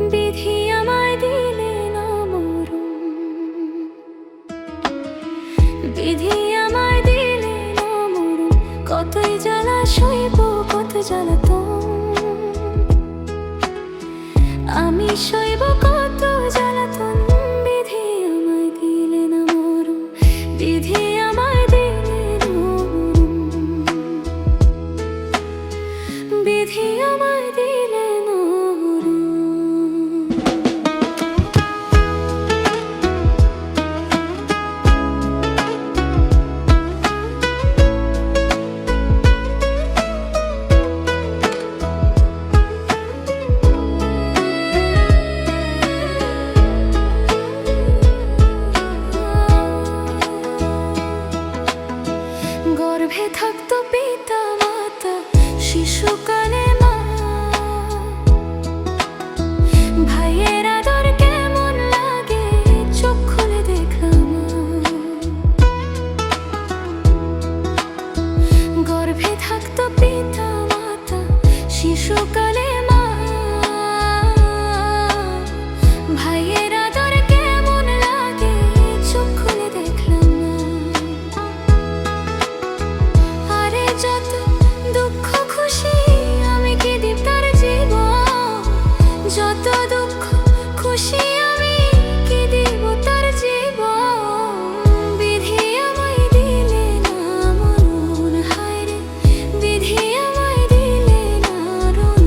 বিধি আমায় দিলে না মরণ, বিধি আমায় দিলে না মরণ। কতই জ্বালা সইব, কত জ্বালাতন আমি সইব, কত জ্বালাতন। বিধি আমায় দিলে না মরণ, বিধি আমায় দিলে না মরণ, বিধি আমায় দিলে না মরণ। গর্ভে থাকতো পিতা মাতা, শিশুকালে মা, ভাইয়ের আদর কেমন লাগে চোখ খুলে দেখলাম। গর্ভে থাকতো পিতা মাতা, শিশুকালে মা, ভাইয়ের আদর কেমন লাগে চোখ খুলে দেখলাম। যত দুঃখ খুশি আমি কি দিব তার জীবন, যত দুঃখ খুশি আমি কি দিব তার জীবন। বিধি আমায় দিলে না মরণ, হায় রে বিধি আমায় দিলে না মরণ।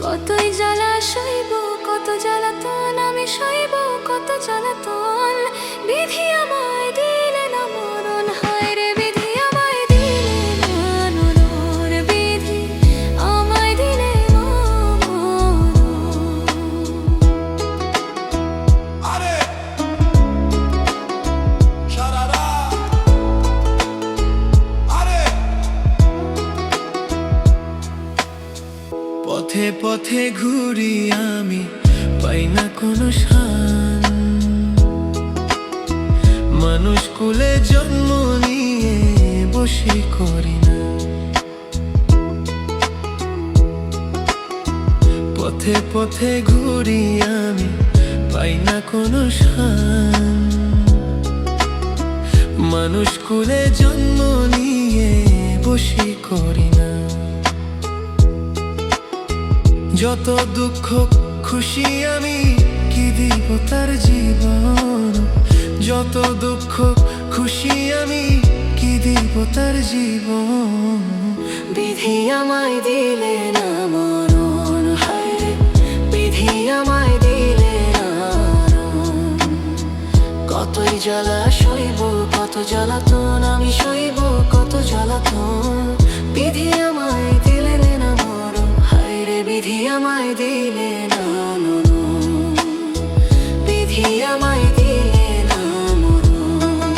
কতই জ্বালা সইব, কত জ্বালাতন আমি সইব, কত জ্বালাতন। বিধি আমায় দিলে না মরণ, হায় রে বিধি আমায় দিলে না মরণ, বিধি আমায় দিলে না মরণ। আরে সারারা আরে পথে পথে ঘুরি আমি, পাই না কোনো শান। মানুষ কুলে জন্ম নিয়ে বসে করি না, পথে পথে ঘুরি আমি, পাই না কোনো শান। মানুষ কুলে জন্ম নিয়ে বসে করি না। যত দুঃখ খুশি আমি কি দিব তার জীবন, যত দুঃখ খুশি আমি কি দিব তার জীবন। বিধি আমায় দিলে না মরণ, হায় রে বিধি আমায় দিলে না মরণ। কতই জ্বালা সইব, কত জ্বালাতন আমি সইব, কত জ্বালাতন। বিধি আমায় দিলে না মরণ, হায় রে বিধি আমায় দিলে না মরণ, বিধি আমায় দিলে না মরণ,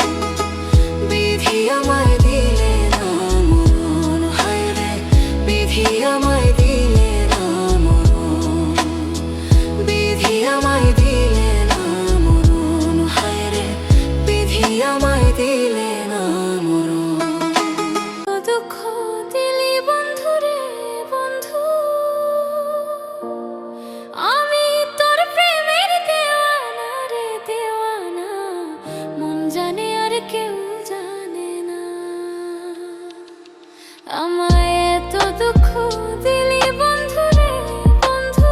বিধি আমায় দিলে না মরণ, হায় রে বিধি আমায় দিলে না মরণ, বিধি আমায় দিলে না মরণ, হায় রে বিধি আমায় দিলে না মরণ। দুঃখ দিলি বন্ধু রে বন্ধু, আমি তোর প্রেমের দেওয়ানা রে দেওয়ানা। মন জানে আর কেউ জানে না, আমায় এত দুঃখ দিলি বন্ধু রে বন্ধু,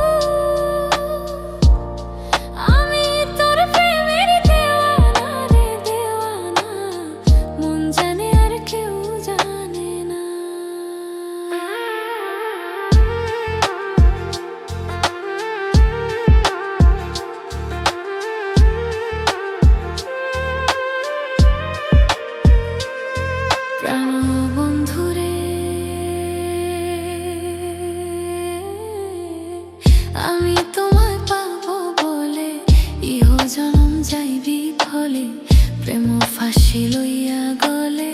আমি তোর প্রেমের দেওয়ানা রে দেওয়ানা। মন জানে আর কেউ জানে না। প্রাণ বন্ধুরে, আমি তোমায় পাবো বলে ইহ জনম যাইবি ফলে। প্রেম ফাঁসি লইয়া গলে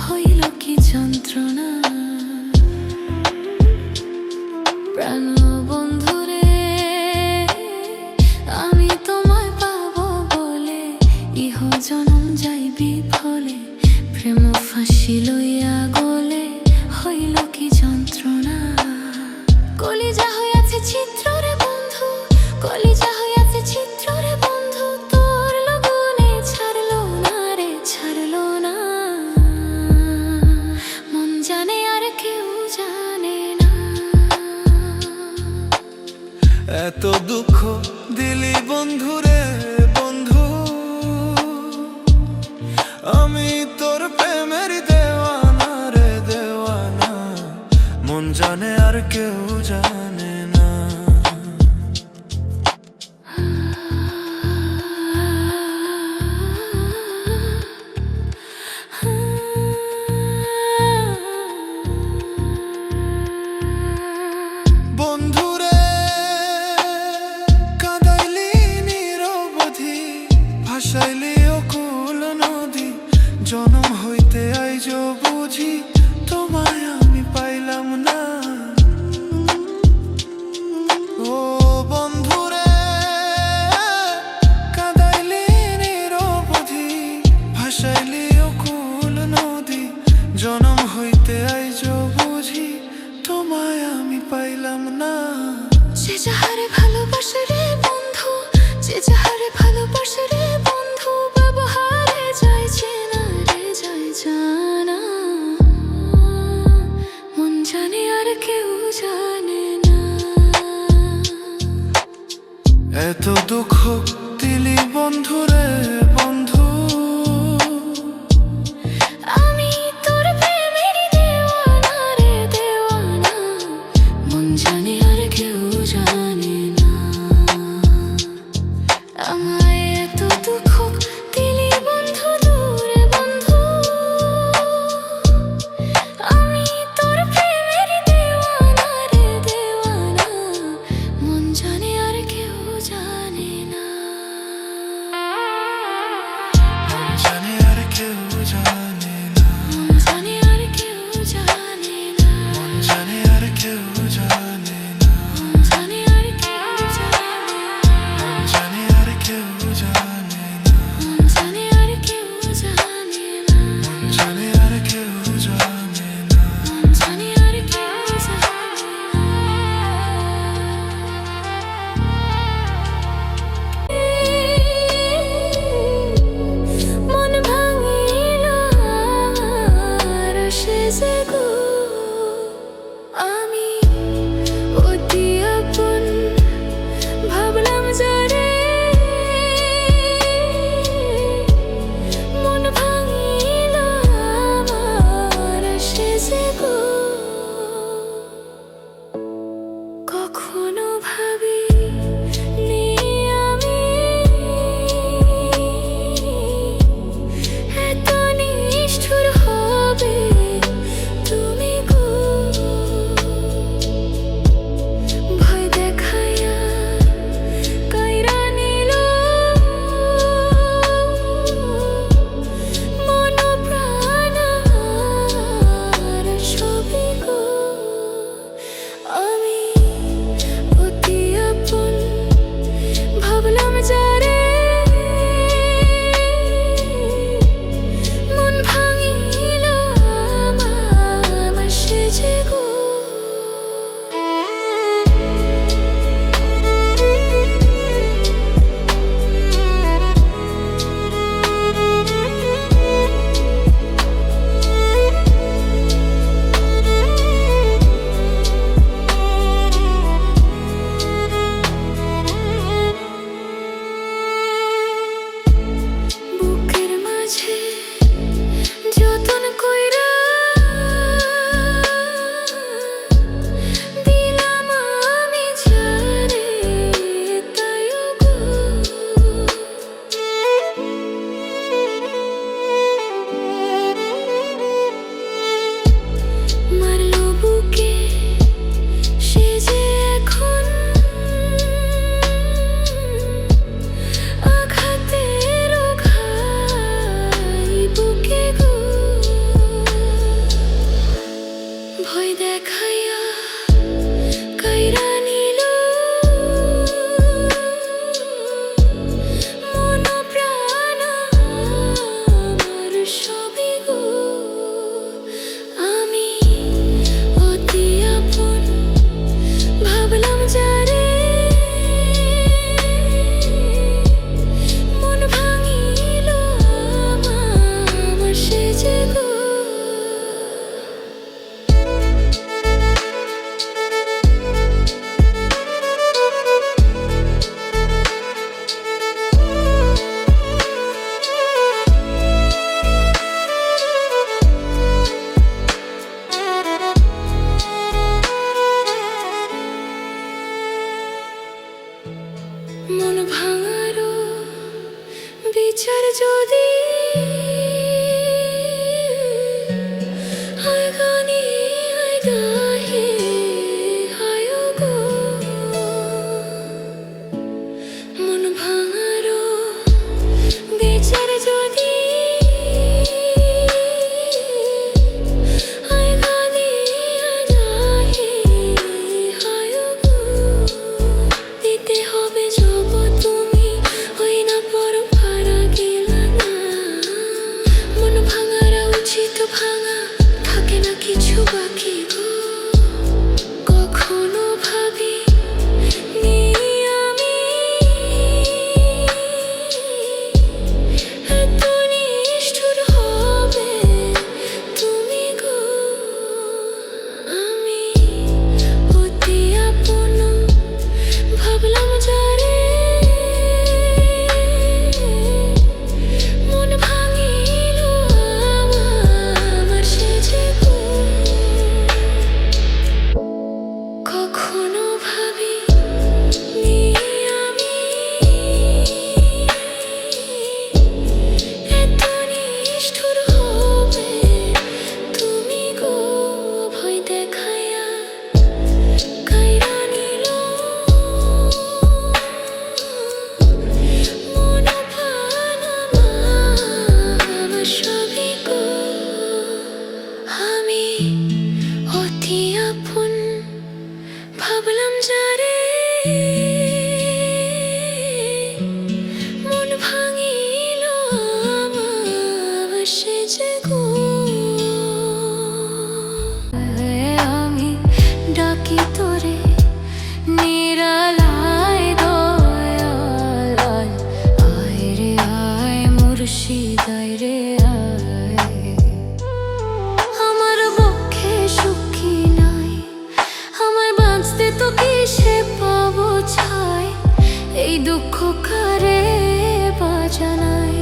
হইল কি যন্ত্রণা। প্রাণ বন্ধুরে, আমি তোমায় পাবো বলে ইহ জনম যাইবি ফলে। প্রেম ফাঁসি লইয়া গলে হইল কি যন্ত্রণা। কলিজা হইয়াছে চিত্র রে বন্ধু, এত দুঃখ দিলি বন্ধুরে বন্ধু, আমি তোর প্রেমের দেওয়ানা রে দেওয়ানা, মন জানে আর কেউ জানে না। বন্ধুরে কাঁদাইলি নিরবধি, ভাসাইলি অকুল নদী, জনম হইতে আইজ বুঝি তোমায় আমি পাইলাম না। ও বন্ধুরে কাঁদাইলি নিরবধি, ভাসাইলি অকুল নদী, জনম হইতে আইজ বুঝি তোমায় আমি পাইলাম না। যে যাহারে ভালোবাসে রে বন্ধু, যে যাহারে ভালোবাসে রে বন্ধু, ব্যবহারে যাইছে না রে যায় জানা, মন জানে আর কেউ জানে না। এত দুঃখ দিলি বন্ধুরে বন্ধু, আমি তোর প্রেমের দেওয়ানা রে দেওয়ানা, মন জানে আর কেউ জানে না। আমায় এত দুঃখ দিলি বন্ধু দূরে বন্ধু, আমি তোর প্রেমের দেওয়ানা রে দেওয়ানা, মন জানে আর কেউ জানে না। মন ভাঙারও বিচার যদি হয় গানে হয় গাহে হয় গো, মন ভাঙারও বিচার যদি হয় গানে হয় গাহে হয় গো, দিতে হবে জব তুমি হই না পর ভাড়া গেলা না। মন ভাঙারা উচিত ভাঙা থাকে না কিছু বাকি গো, কখনো ভাবি নি আমি এত নিষ্ঠুর হবে তুমি গো। আমি অতি আপন ভাবলাম যারে, মন ভাঙিল আমার সে যে গো, কখনো ভাবি নি আমি এত নিষ্ঠুর হবে তুমি গো। ভয় দেখাইয়া কাইরা নিল মন প্রাণ আমার সবই গো। আমি অতি আপন ভাবলাম যারে, মন ভাঙিল আমার সে যে গো। আমি ডাকি তোরে নিরালায় দয়াল, আয় রে আয় মুর্শিদ আয় রে আয়। আমার বক্ষে সুখী নাই, আমায় বাঁচতে তো কিসে পাবো ছাই, এই দুঃখ কারে বাজানাই।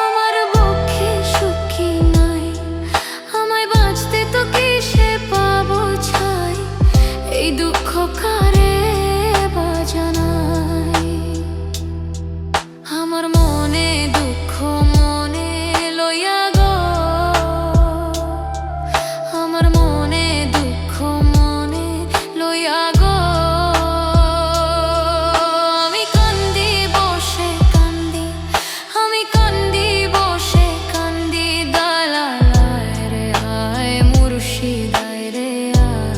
আমার বক্ষে সুখী নাই, আমায় বাঁচতে তো কিসে পাবো ছাই, এই দুঃখ কারে বাজানাই। আমার মনে দুঃখ মনে লইয়া গো, আমার মনে দুঃখ মনে লইয়া গো, আমি কান্দি বসে কান্দি, আমি কান্দি বসে কান্দি দালাল আয় রে আয় মুর্শিদ আয় রে আয়।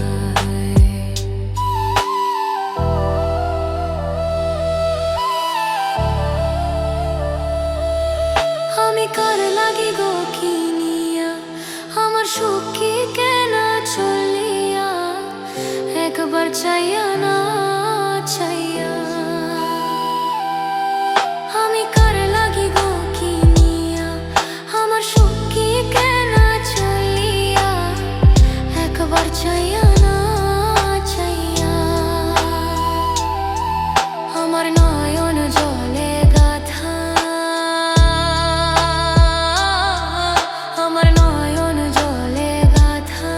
আমি কার লাগি গো কিনিয়া, আমার সুখী কেন চলিয়া, একবার চাইয়া না চাইয়া। আমি কার লাগি গো কিনিয়া, আমার সুখী কেন চলিয়া, একবার চাইয়া না চাইয়া। আমার নয়ন জলে গাথা, আমার নয়ন জলে গাথা,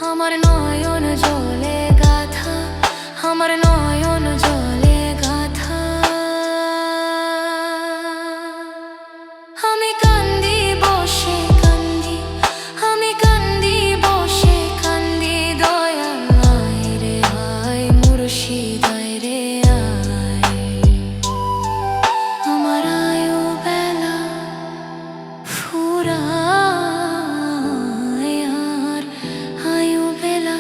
আমার নয়ন জলে গাথা, আমার নয়ন জলে গাথা। আমি কান্দি বসে কান্দি, আমি কান্দি বসে কান্দি দয়াল আয় রে আয় মুর্শিদ আয় রে আয়। আমার আয়ু বেলা ফুরায় আর আয়ু বেলা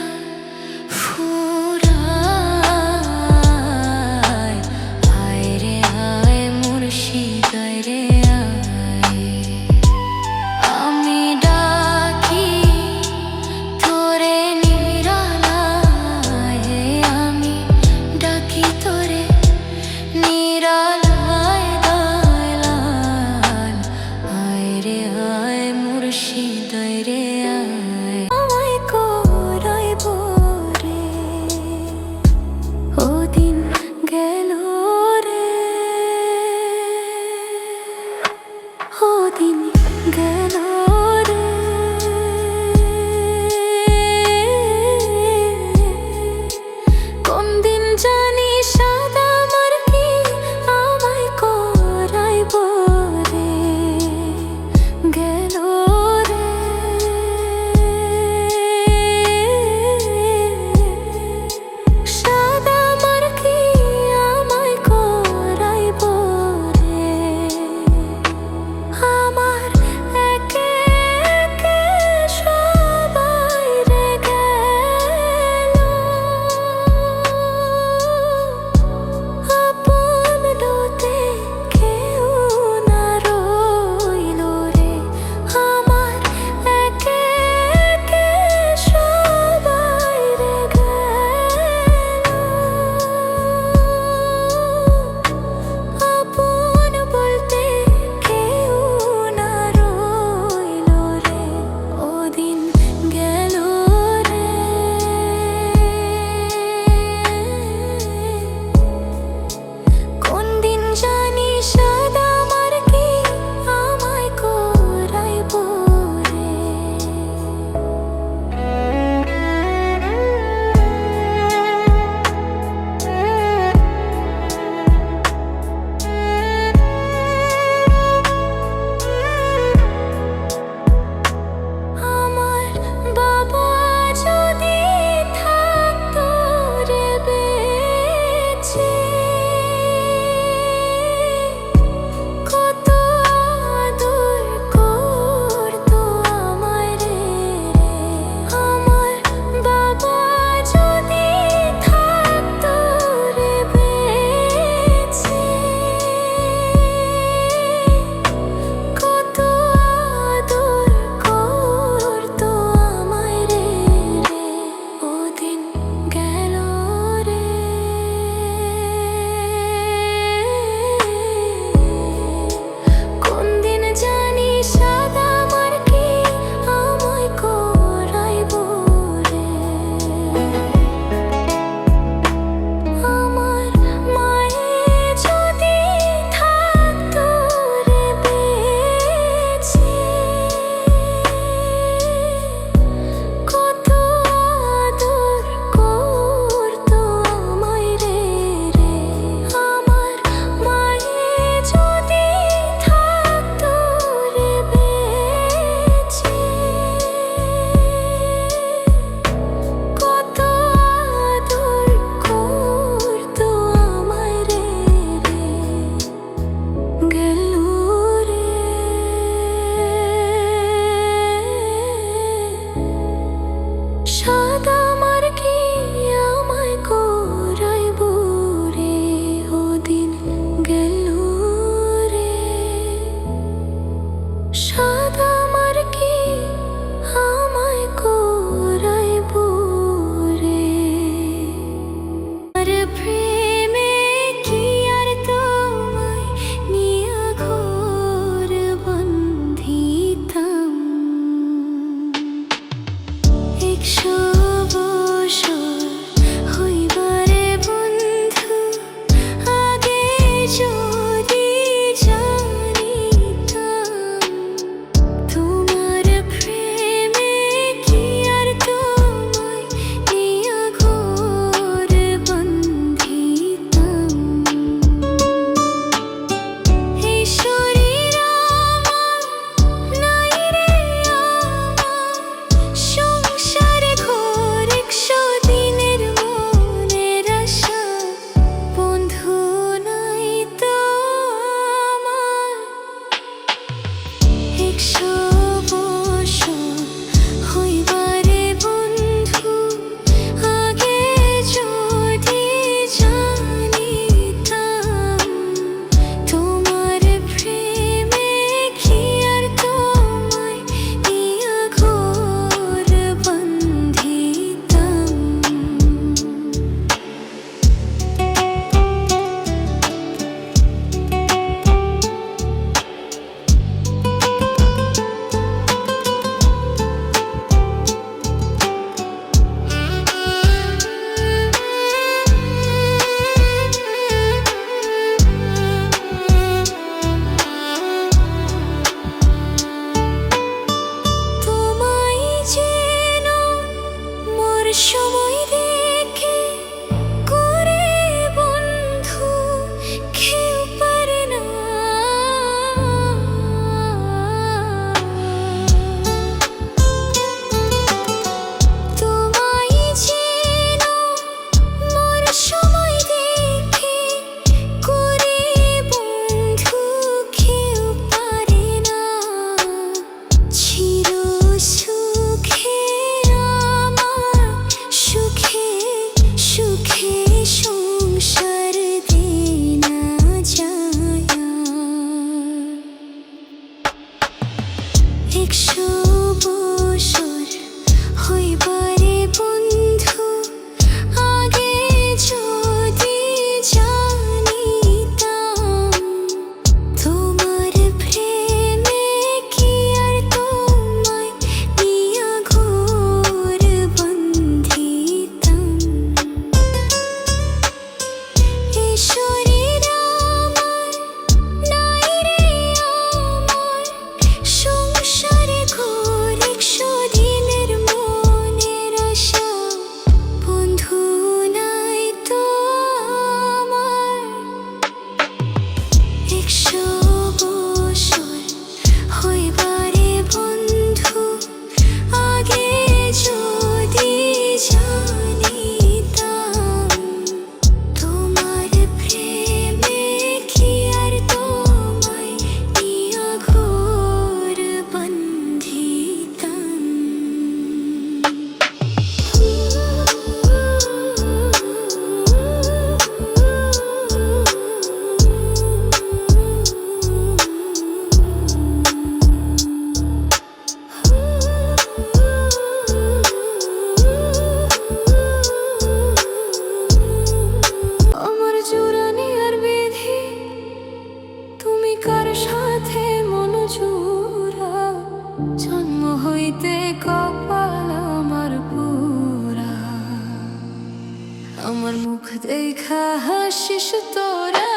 দেখা হাসিস তোরা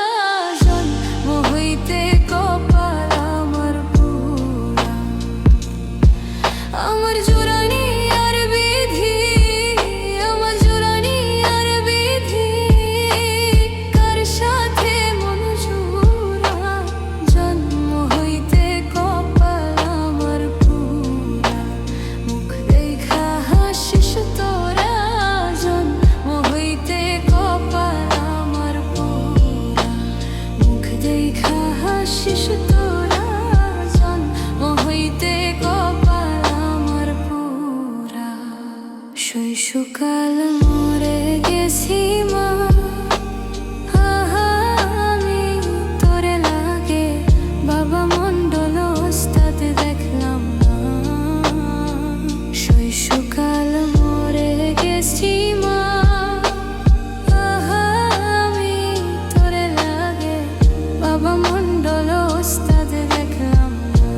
জন্ম হইতে কপাল আমার পুরা আমার জোরানি আর বিধি আমার জোরানি আর বিধি কার সাথে মন জুড়া জন্ম হইতে কপাল আমার পুরা মুখ দেখা হাসিস তোরা জন্ম হইতে কপাল আমার পুরা মুখ দেখা হাসিস তোরা জন্ম হইতে কপাল আমার পুরা শৈশবকাল মরে গেছি মা আমি তোরে লাগে বাবা মন্ডল ওস্তাদ দেখলাম না শৈশবকাল মরে গেছি মা আমি তোরে লাগে বাবা মন্ডল ওস্তাদ দেখলাম না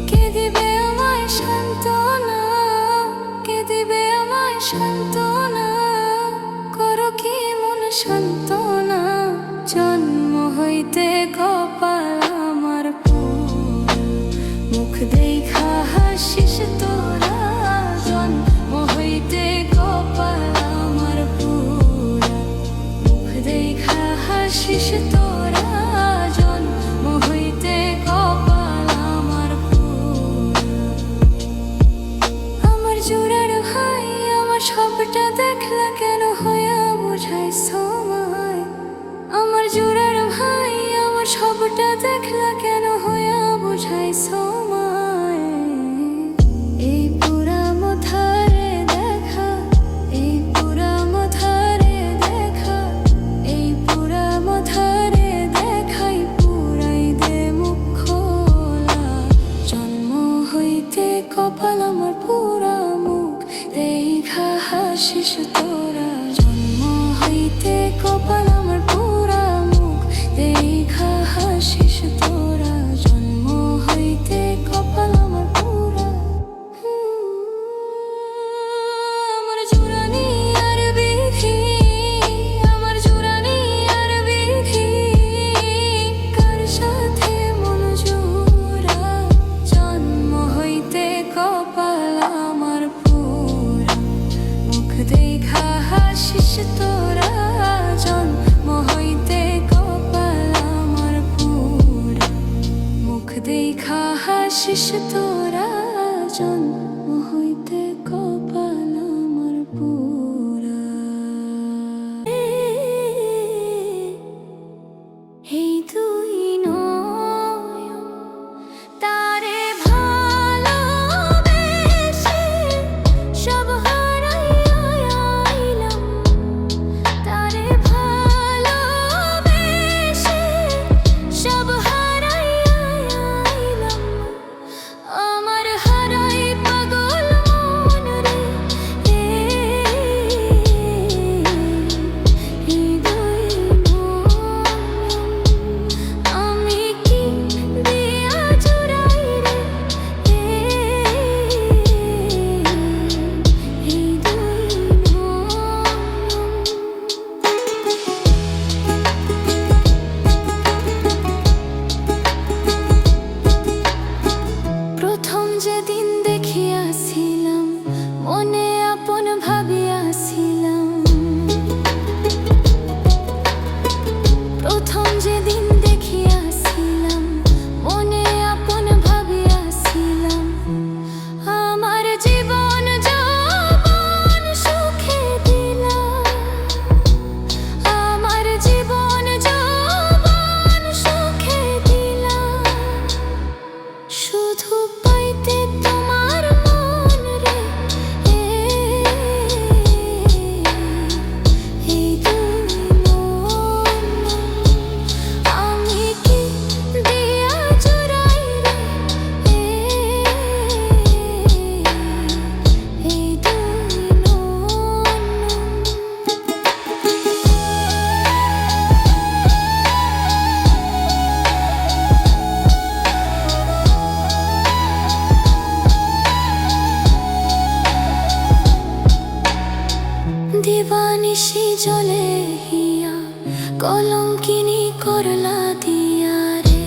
কে দিবে আমায় সান্ত্বনা কে দিবে আমায় সান্ত্বনা করো কি মন সান্ত্বনা জন্ম হইতে কপাল আমার পুরা মুখ দেখা হাসিস তোরা জন্ম হইতে কপাল আমার পুরা মুখ দেখা হাসিস তোরা জন্ম হইতে কপাল আমার পুরা আমার জোড়ার ভাই আমার সবটা দেখলা কেন হইয়া বুঝাই সময় আমার জোড়ার ভাই আমার সবটা দেখলা কেন হইয়া বুঝাই সময় এই পুরা মথারে দেখা এই পুরা মথারে দেখা এই পুরা মথারে দেখাই পুরাই দে মুখ খোলা জন্ম হইতে কপাল আমার পুরা মুখ দেখা হাসিস তোরা জন্ম হইতে কপাল আমার পুরা মুখ দেখা হাসিস তোরা জন্ম হইতে কপাল আমার পুরা আমার জোরানি আর বিধি আমার জোরানি আর বিধি কার সাথে মন জোড়া জন্ম হইতে কপাল আমার পুরা মুখ দেখা হাসিস তোরা জন্ম হইতে কপাল আমার পুরা মুখ দেখা হাসিস তোরা জন্ম হইতে কপাল আমার পুরা এই দুই নয়ন তারে ভালোবেসে সব হারাইয়া আইলাম তারে ভালোবেসে সব হারাইয়া আইলাম দিবানিশি জলে হিয়া কলঙ্কিনী করলা দিয়া রে।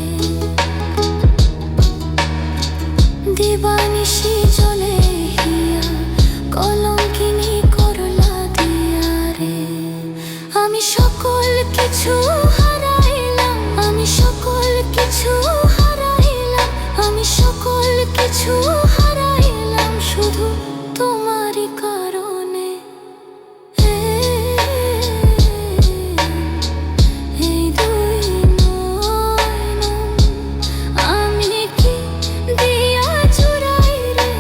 দিবানিশি জলে হিয়া কলঙ্কিনী করলা দিয়া রে। আমি সকল কিছু হারাইলাম, আমি সকল কিছু হারাইলাম, আমি সকল কিছু হারাইলাম শুধু তোমারই কারণে। এই দুই নয়ন আমি কি দিয়া চুরাই রে।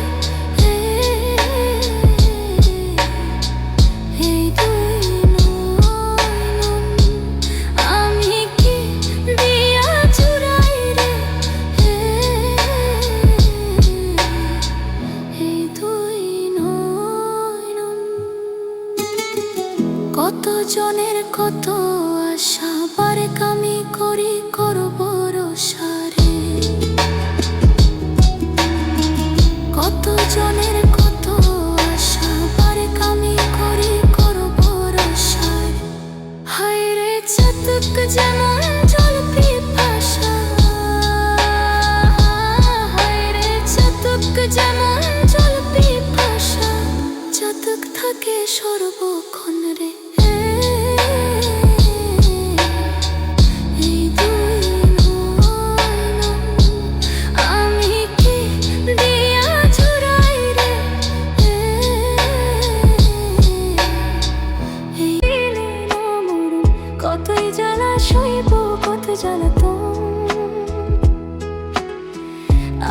এই দুই নয়ন আমি কি দিয়া চুরাই রে। এই দুই নয়ন কত জনের কত আশা বারেক আমি করি করব রসারে। কত জনের কত আশা বারেক আমি করি করব রসারে। হায় রে চাতক যেমন জল পিপাসা, হায় রে চাতক যেমন জল পিপাসা, চাতক থাকে সর্বক্ষণ রে। এই দুই নয়ন আমি কি দিয়া চুরাই রে। এই দিলে মরণ কতই জ্বালা সইব, কত জ্বালাতন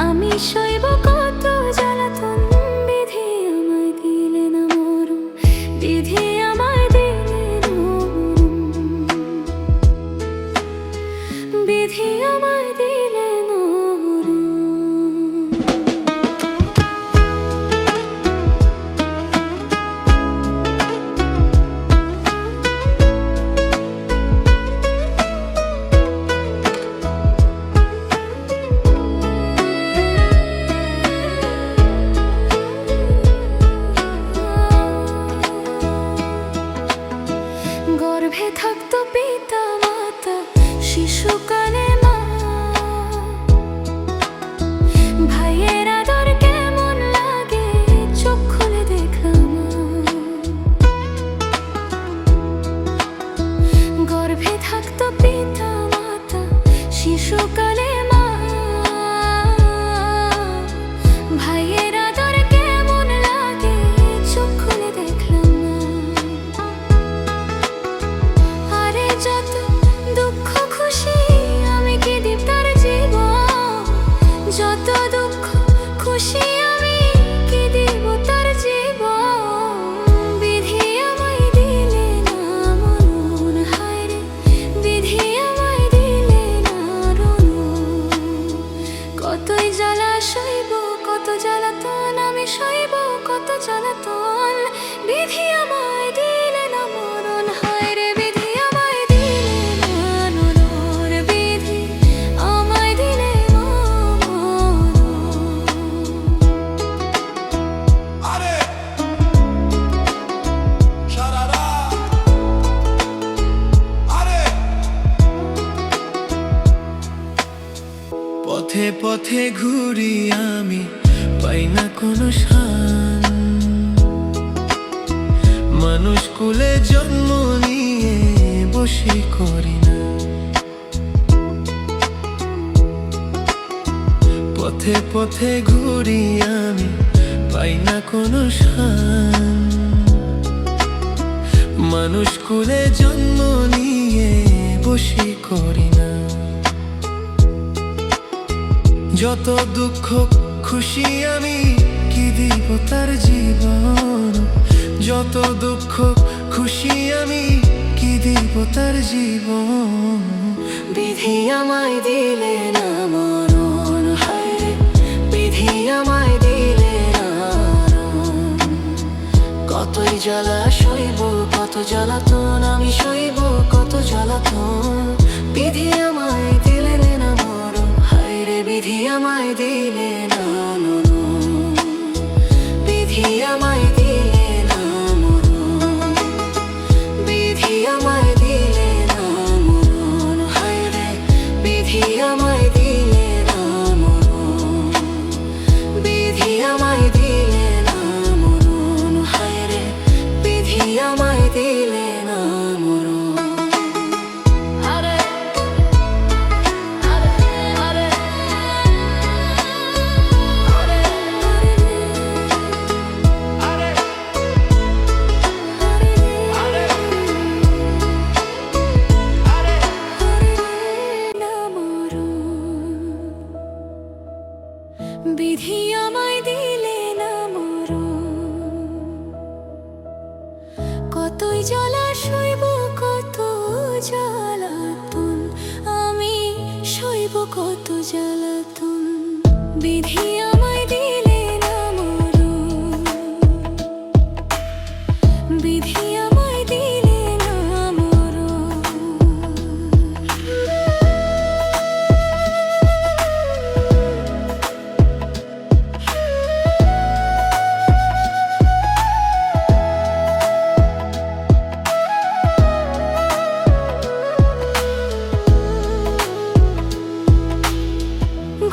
আমি সইব, কত জ্বালাতন। বিধি আমায় দিলে না মরণ, বিধি আমায় দিলে না মরণ, বিধি আমায় দিলে না মরণ। গর্ভে থাকতো পিতা মাতা শিশুকালে মা, ভাইয়ের আদর কেমন লাগে চোখ খুলে দেখলাম। গর্ভে থাকতো পিতা মাতা শিশুকালে মা, ভাইয়ের আদর কেমন লাগে চোখ খুলে দেখলাম। আরে যত দুঃখ খুশি আমি কি দিব তার জীবন, যত দুঃখ খুশি আমি কি দিব তার জীবন। বিধি আমায় দিলে না মরণ, হায় রে বিধি আমায় দিলে না মরণ। কতই জ্বালা সইব, কত জ্বালাতন আমি সইব, কত জ্বালাতন। বিধি আমায় দিলে না মরণ, হায় রে বিধি আমায় দিলে না মরণ, বিধি আমায় দিলে না মরণ। আরে সারারা আরে পথে পথে ঘুরি আমি পাই না কোনো শান। মানুষ কুলে জন্ম নিয়ে বসে করি না। পথে পথে ঘুরি আমি পাই না কোনো শান। মানুষ কুলে জন্ম নিয়ে বসে করি না। যত দুঃখ খুশি আমি কি দিব তার জীবন, যত দুঃখ খুশি আমি কি দিব তার জীবন। বিধি আমায় দিলে না মরণ, হায় রে বিধি আমায় দিলে না মরণ। কতই জ্বালা সইব, কত জ্বালাতন আমি সইব, কত জ্বালাতন। বিধি আমায় দিলে না মরণ, হায় রে বিধি আমায় দিলে না মরণ, বিধি আমায় দিলে না মরণ। সইব কত জ্বালাতন, আমি সইব কত জ্বালাতন। বিধি আমায় দিলে না মরণ, বিধি আমায় দিলে না মরণ।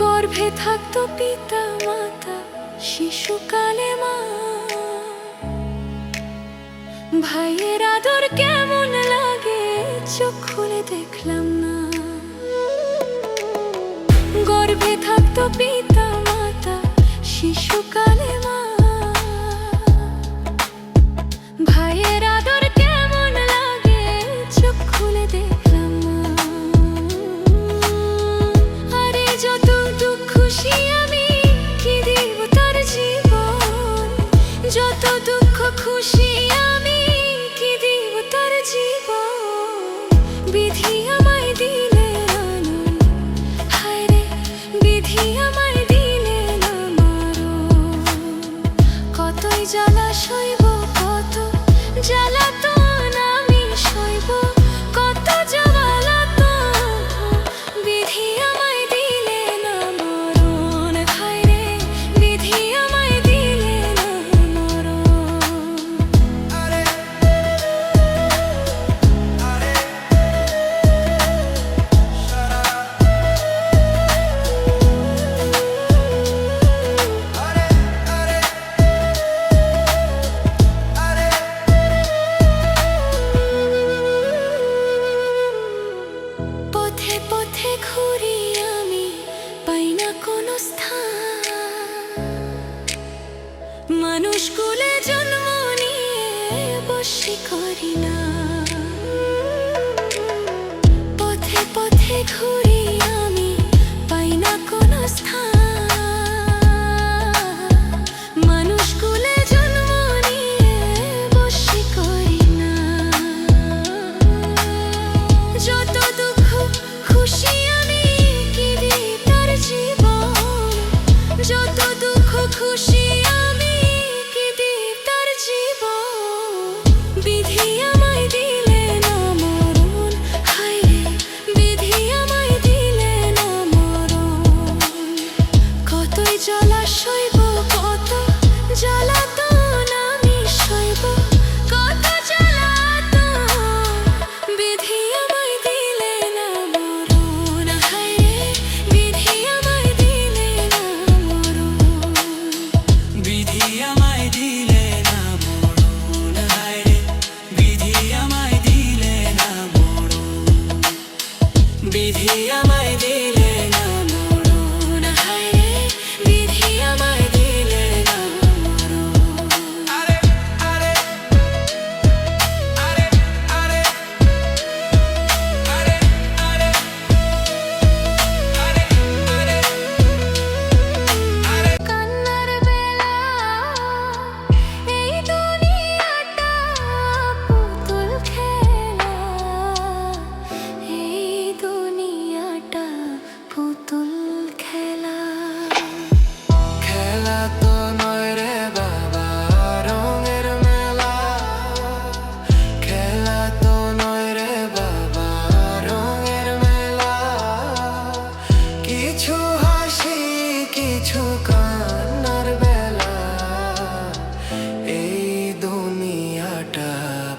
গর্ভে থাকতো পিতা মাতা, শিশুকালে মা, ভাইয়ের আদর কেমন লাগে চোখ খুলে দেখলাম না। গর্ভে থাকতো পিতা মাতা, শিশুকালে মা, ভাইয়ের আদর কেমন লাগে চোখ খুলে দেখলাম না। আরে যত দুঃখ খুশি আমি কি দিব তার জীবন, যত দুঃখ খুশি আমি কি দিব তার জীবন। বিধি আমায় দিলে আনন, হায় রে বিধি আমায় দিলে না মরণ। কতই জ্বালা সইব কত জ্বালাতন, আমি সইব কত জ্বালাতন। বিধি আমায় দিলে না মরণ, হায় রে বিধি আমায় দিলে না মরণ। আরে আরে সারারা আরে আরে আরে পথে পথে ঘুরি আমি, পাই না কোনো স্থান। মানুষ কুলে জন্ম নিয়ে বসে করি না। পথে পথে ঘুরি আমি, পাই না কোনো স্থান। মানুষ কুলে জন্ম নিয়ে বসে করি না। যত দুঃখ খুশি আমি কি দিই তার জীবন, যত দুঃখ খুশি আমি কি দিই তার জীবন। বিধি আমায় দিলে না মরণ, হায় রে বিধি আমায় দিলে না মরণ। কতই জ্বালা সইব কত জ্বালাতন, আমি সইব কত জ্বালাতন। বিধি আমায় দিলে না মরণ, হায় রে বিধি আমায় দিলে না মরণ। বিধি আমায় দিলে না মরণ, হায় রে বিধি আমায় দিলে না মরণ। বিধি আমায় দিলে না মরণ, হায় রে বিধি আমায় দিলে না মরণ। আরে আরে আরে আরে আরে আরে আরে আরে আরে কান্নার বেলা এই দুনিয়াটা পুতুল খেলা, এই দুনিয়াটা পুতুল খেলা। খেলা তো নয় রে বাবা রঙের মেলা, খেলা তো নয় রে বাবা রঙের মেলা। কিছু হাসি কিছু কান্নার বেলা, এই দুনিয়াটা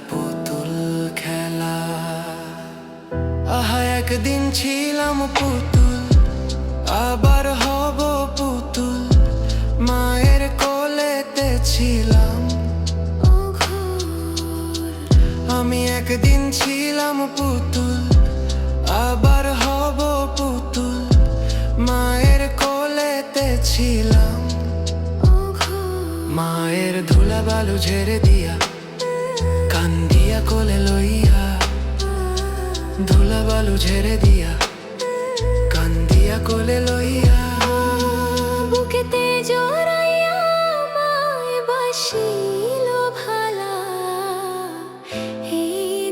পুতুল খেলা। আহা একদিন ছিলাম পুতুল, আবার হব পুতুল। মায়ের কোলেতে ছিলাম ও ঘোর আমি, একদিন ছিলাম পুতুল, আবার হব পুতুল। মায়ের কোলেতে ছিলাম, ও ঘোর মায়ের ধুলা বালু ঝেড়ে দিয়া, কান্দিয়া কোলে লইয়া। ধুলা বালু ঝেড়ে দিয়া, কান্দিয়া কোলে লইয়া। বুকেতে জড়াইয়া আমায় বাসিল ভালা, এই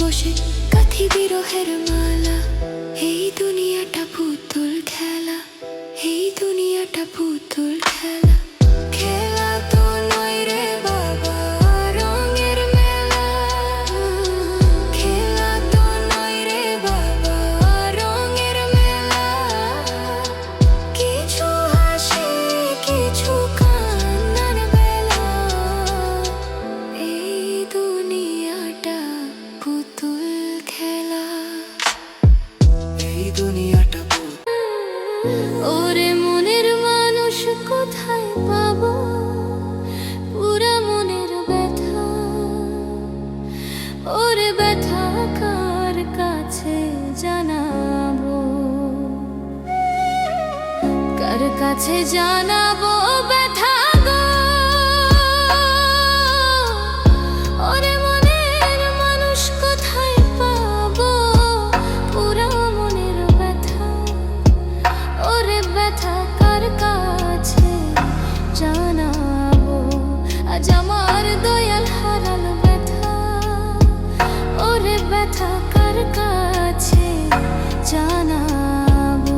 বসে কাথি বিরহের মালা। এই দুনিয়াটা পুতুল খেলা, এই দুনিয়াটা পুতুল খেলা। খেলা তো নয় রে বাবা রঙের মেলা, খেলা তো নয় রে বাবা রঙের মেলা। কিছু হাসি কিছু কান্নার বেলা, এই দুনিয়াটা পুতুল খেলা। এই দুনিয়াটা ওরে মনের মানুষ কোথায় পাবো, পুরা মনের ব্যথা। ওরে ব্যথা কার কাছে জানাবো, কার কাছে জানাবো ব্যথা গো। ওরে মনের মানুষ কোথায় পাবো, পুরা মনের ব্যথা। ওরে ব্যথা কার কাছে জানাবো, আজ আমার দয়াল হারাল ব্যথা। ওরে ব্যথা কার কাছে জানাবো।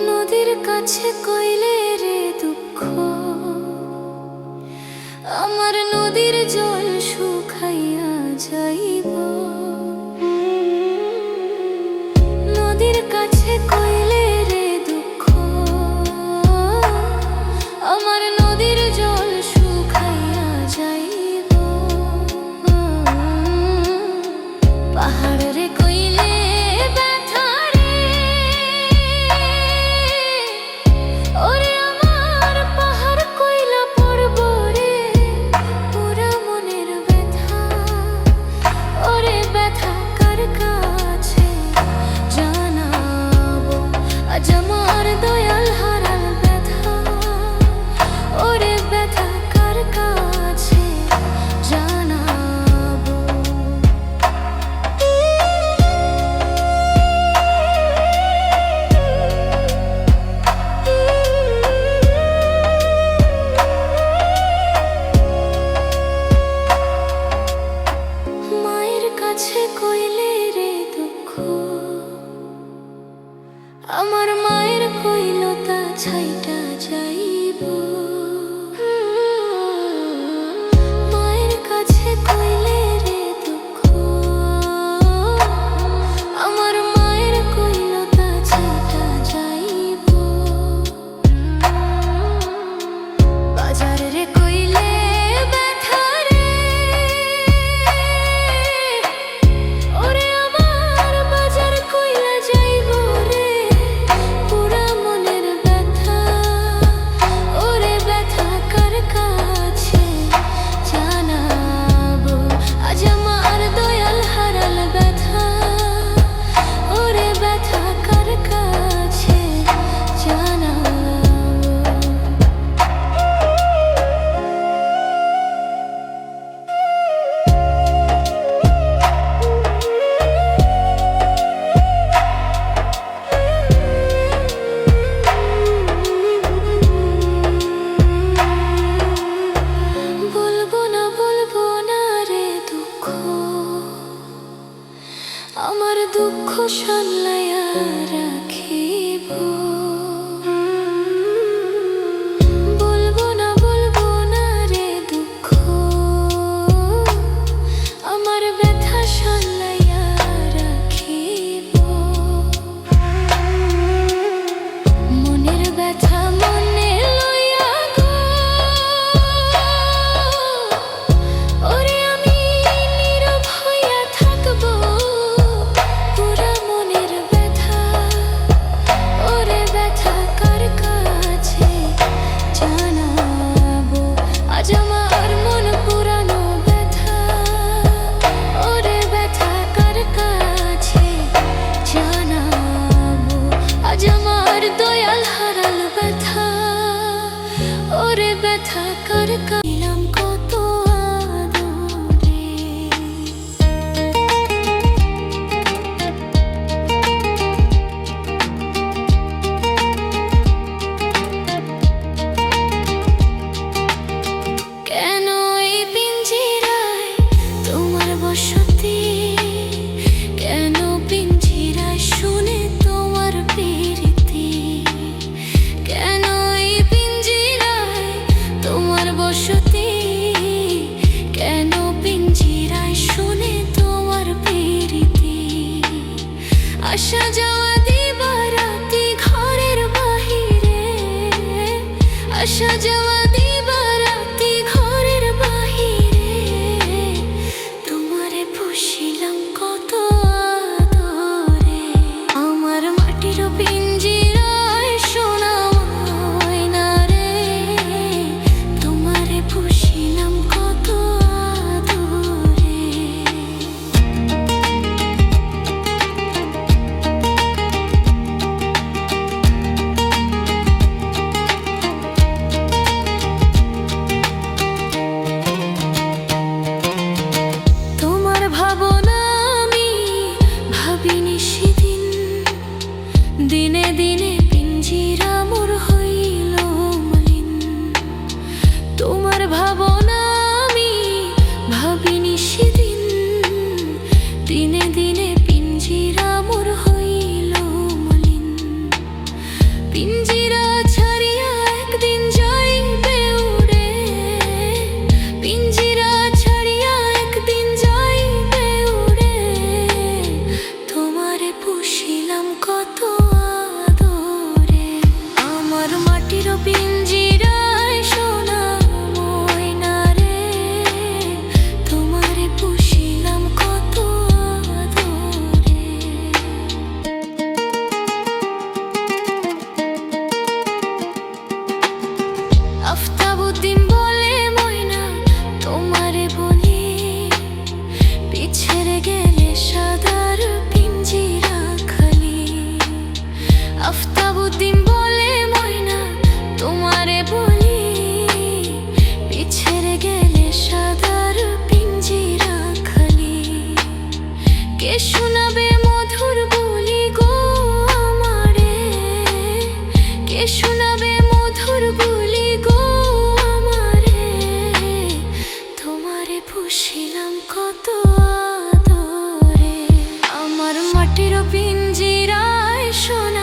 নদীর কাছে কইলে রে দুঃখ, আমার নদীর জল শুকাইয়া যাইব। নদীর কাছে কইলে রে দুঃখ, আমার নদীর জল শুকাইয়া যাইব। পাহাড় রে কইলে ব্যথা রে, ওরে আমার পাহাড় কইলা পড়ব রে, পুরা মনের ব্যথা। ওরে ব্যথা কার কাছে জানাবো, আজ আমার দয়াল হারাল ব্যথা। ওরে ব্যথা কার কাছে জানাবো। মায়ের কাছে কইলে রে দুঃখ, আমার মায়ের কইল তা ছাইটা যাইব। মায়ের কাছে কইলে রে দুঃখ, আমার মায়ের কইল তা ছাইটা যাইব। বাজার রে কইলে ব্যথা রে, ওরে আমার বাজার কইলা যাইব রে, পুরা মনের ব্যথা। ওরে ব্যথা কার কাছে জানাবো, আজ আমার দয়াল হারাল ব্যথা। ওরে ব্যথা কার কাছে জানাবো। বলবো না রে দুঃখ, আমার দুঃখ সামলাইয়া রাখিব। বলবো না রে দুঃখ, আমার ব্যথা সামলাইয়া রাখিব। মনের ব্যথা মনে লইয়া গো, ওরে আমি নীরব হইয়া থাকবো, পুরা মনের ব্যথা। ওরে আসা যাওয়া দিবারাতি ঘরের বাহিরে, আসা যাওয়া দিবারাতি ঘরের বাহিরে, তোমারে পুষিলাম কত আদরে। আমার মাটির পিঞ্জিরায় সোনা ময়না রে, তোমারে পুষিলাম কত আদরে। তোমার ভাবনা আমি ভাবিনি সেদিন, দিনে দিনে পিঞ্জিরা মোর হইল মলিন। তোমার ভাবনা আমি ভাবিনি সেদিন, দিনে দিনে পিঞ্জিরা মোর হইল মলিন। পিঞ্জিরা ছাড়িয়া একদিন যাইবে উড়ে, পিঞ্জিরা ছাড়িয়া একদিন যাইবে উড়ে, তোমারে পুষিলাম কত আদরে। আমার মাটির পিঞ্জিরায় সোনা ময়না রে, তোমারে পুষিলাম কত আদরে। আফতাবুদ্দিন বলে ময়না তোমারে বলি, পিছেরে গেলে সাদার পিঞ্জিরা খালি। আফতাবুদ্দিন বলে ময়না তোমারে বলি, পিছেরে গেলে সাদার পিঞ্জিরা খালি। কে শোনাবে মধুর বুলি গো আমারে, কে শোনাবে মধুর বুলি গো আমারে, তোমারে পুষিলাম কত আদরে। আমার মাটির পিঞ্জিরায় সোনা